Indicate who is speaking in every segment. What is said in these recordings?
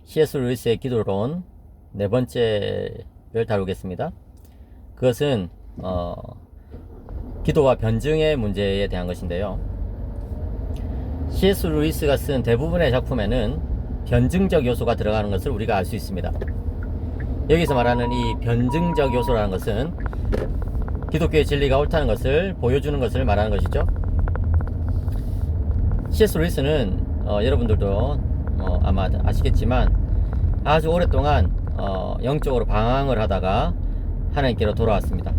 Speaker 1: C.S. 루이스의 기도론 네 번째를 다루겠습니다. 그것은 기도와 변증의 문제에 대한 것인데요. C.S. 루이스가 쓴 대부분의 작품에는 변증적 요소가 들어가는 것을 우리가 알 수 있습니다. 여기서 말하는 이 변증적 요소라는 것은 기독교의 진리가 옳다는 것을 보여주는 것을 말하는 것이죠. C.S. 루이스는 여러분들도 아마 아시겠지만 아주 오랫동안 영적으로 방황을 하다가 하나님께로 돌아왔습니다.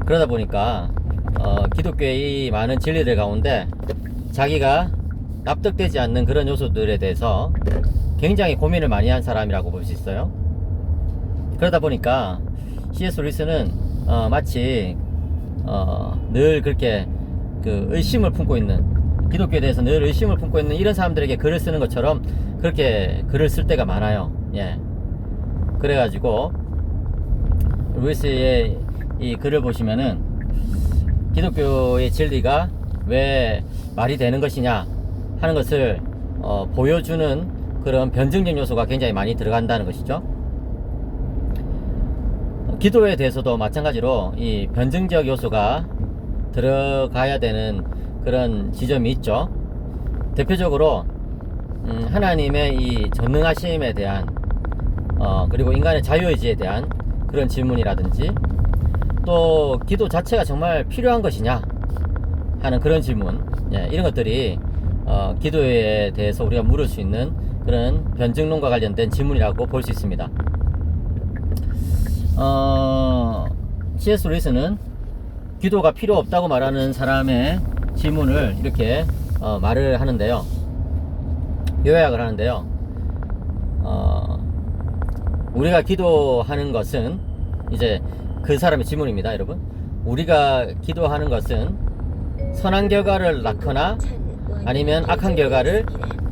Speaker 1: 그러다 보니까 기독교의 이 많은 진리들 가운데 자기가 납득되지 않는 그런 요소들에 대해서 굉장히 고민을 많이 한 사람이라고 볼 수 있어요. 그러다 보니까 C.S. 루이스는 마치 늘 그렇게 의심을 품고 있는, 기독교에 대해서 늘 의심을 품고 있는 이런 사람들에게 글을 쓰는 것처럼 그렇게 글을 쓸 때가 많아요. 예. 그래가지고 루이스의 이 글을 보시면은 기독교의 진리가 왜 말이 되는 것이냐 하는 것을 보여주는 그런 변증적 요소가 굉장히 많이 들어간다는 것이죠. 기도에 대해서도 마찬가지로 이 변증적 요소가 들어가야 되는 그런 지점이 있죠. 대표적으로 하나님의 이 전능하심에 대한 그리고 인간의 자유의지에 대한 그런 질문이라든지, 또 기도 자체가 정말 필요한 것이냐 하는 그런 질문, 이런 것들이 기도에 대해서 우리가 물을 수 있는 그런 변증론과 관련된 질문이라고 볼 수 있습니다. C.S. 루이스는 기도가 필요 없다고 말하는 사람의 질문을 이렇게 말을 하는데요. 요약을 하는데요. 우리가 기도하는 것은, 이제 그 사람의 질문입니다, 여러분. 우리가 기도하는 것은 선한 결과를 낳거나 아니면 악한 결과를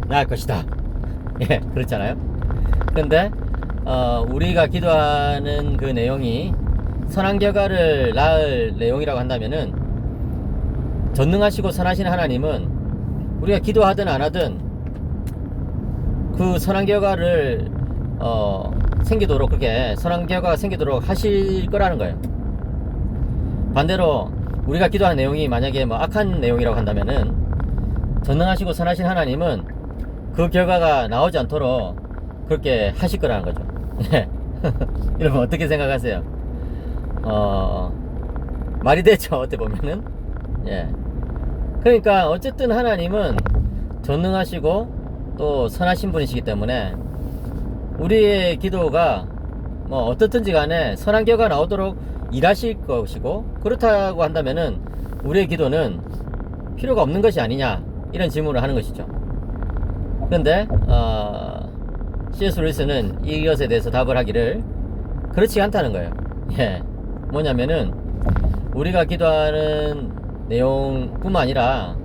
Speaker 1: 낳을 것이다. 예, 그렇잖아요. 근데 우리가 기도하는 그 내용이 선한 결과를 낳을 내용이라고 한다면은, 전능하시고 선하신 하나님은 우리가 기도하든 안 하든 그 선한 결과를 생기도록, 그렇게 선한 결과가 생기도록 하실 거라는 거예요. 반대로 우리가 기도하는 내용이 만약에 뭐 악한 내용이라고 한다면은, 전능하시고 선하신 하나님은 그 결과가 나오지 않도록 그렇게 하실 거라는 거죠. 여러분 어떻게 생각하세요? 말이 되죠, 어떻게 보면은. 예. 그러니까 어쨌든 하나님은 전능하시고 또 선하신 분이시기 때문에 우리의 기도가 뭐 어떻든지 간에 선한 결과가 나오도록 일하실 것이고, 그렇다고 한다면은 우리의 기도는 필요가 없는 것이 아니냐, 이런 질문을 하는 것이죠. 그런데 C.S. 루이스는 이것에 대해서 답을 하기를 그렇지 않다는 거예요. 예. 뭐냐면은 우리가 기도하는 내용뿐만 아니라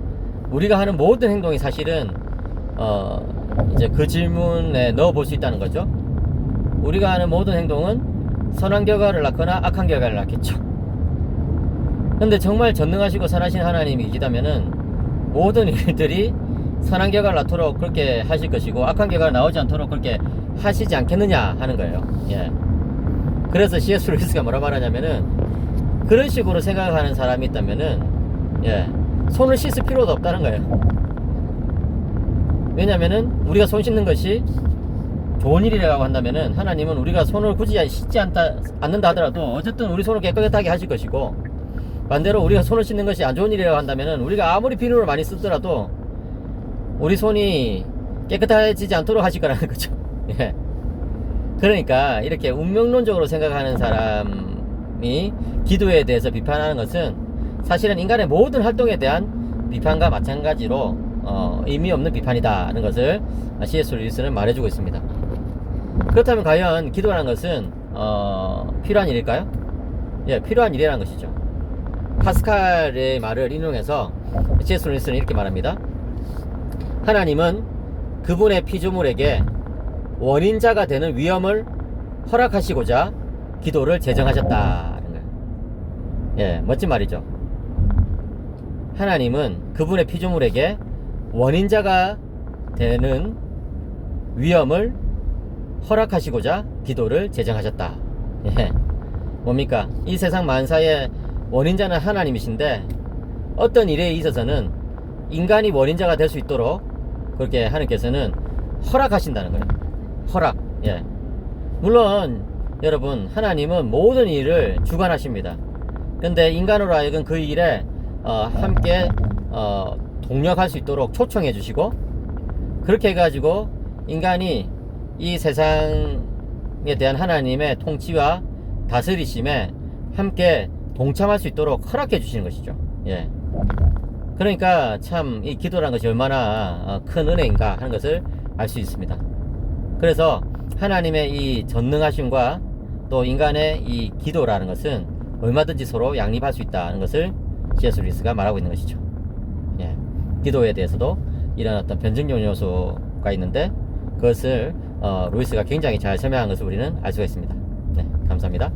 Speaker 1: 우리가 하는 모든 행동이 사실은 이제 그 질문에 넣어 볼 수 있다는 거죠. 우리가 하는 모든 행동은 선한 결과를 낳거나 악한 결과를 낳겠죠. 근데 정말 전능하시고 선하신 하나님이 계시다면은 모든 일들이 선한 결과를 낳도록 그렇게 하실 것이고, 악한 결과가 나오지 않도록 그렇게 하시지 않겠느냐 하는 거예요. 예. 그래서 C.S. 루이스가 뭐라 말하냐면은, 그런 식으로 생각하는 사람이 있다면은, 예, 손을 씻을 필요도 없다는 거예요. 왜냐면은 우리가 손 씻는 것이 좋은 일이라고 한다면은, 하나님은 우리가 손을 굳이 씻지 않는다 하더라도 어쨌든 우리 손을 깨끗하게 하실 것이고, 반대로 우리가 손을 씻는 것이 안 좋은 일이라고 한다면은 우리가 아무리 비누를 많이 쓰더라도 우리 손이 깨끗해지지 않도록 하실 거라는 거죠. 예. 그러니까 이렇게 운명론적으로 생각하는 사람이 기도에 대해서 비판하는 것은 사실은 인간의 모든 활동에 대한 비판과 마찬가지로 의미 없는 비판이다는 것을 C.S. 루이스는 말해주고 있습니다. 그렇다면 과연 기도라는 것은 필요한 일일까요? 예, 필요한 일이라는 것이죠. 파스칼의 말을 인용해서 C.S. 루이스는 이렇게 말합니다. 하나님은 그분의 피조물에게 원인자가 되는 위험을 허락하시고자 기도를 제정하셨다는 거예요. 예, 멋진 말이죠. 하나님은 그분의 피조물에게 원인자가 되는 위험을 허락하시고자 기도를 제정하셨다. 예. 뭡니까? 이 세상 만사의 원인자는 하나님이신데 어떤 일에 있어서는 인간이 원인자가 될 수 있도록 그렇게 하나님께서는 허락하신다는 거예요. 허락. 예. 물론 여러분, 하나님은 모든 일을 주관하십니다. 근데 인간으로 하여금 그 일에 함께 동력할 수 있도록 초청해 주시고, 그렇게 해가지고 인간이 이 세상에 대한 하나님의 통치와 다스리심에 함께 동참할 수 있도록 허락해 주시는 것이죠. 예. 그러니까 참 이 기도라는 것이 얼마나 큰 은혜인가 하는 것을 알 수 있습니다. 그래서 하나님의 이 전능하심과 또 인간의 이 기도라는 것은 얼마든지 서로 양립할 수 있다는 것을 C.S. 루이스가 말하고 있는 것이죠. 예. 기도에 대해서도 이런 어떤 변증적 요소가 있는데 그것을 루이스가 굉장히 잘 설명한 것을 우리는 알 수가 있습니다. 네, 감사합니다.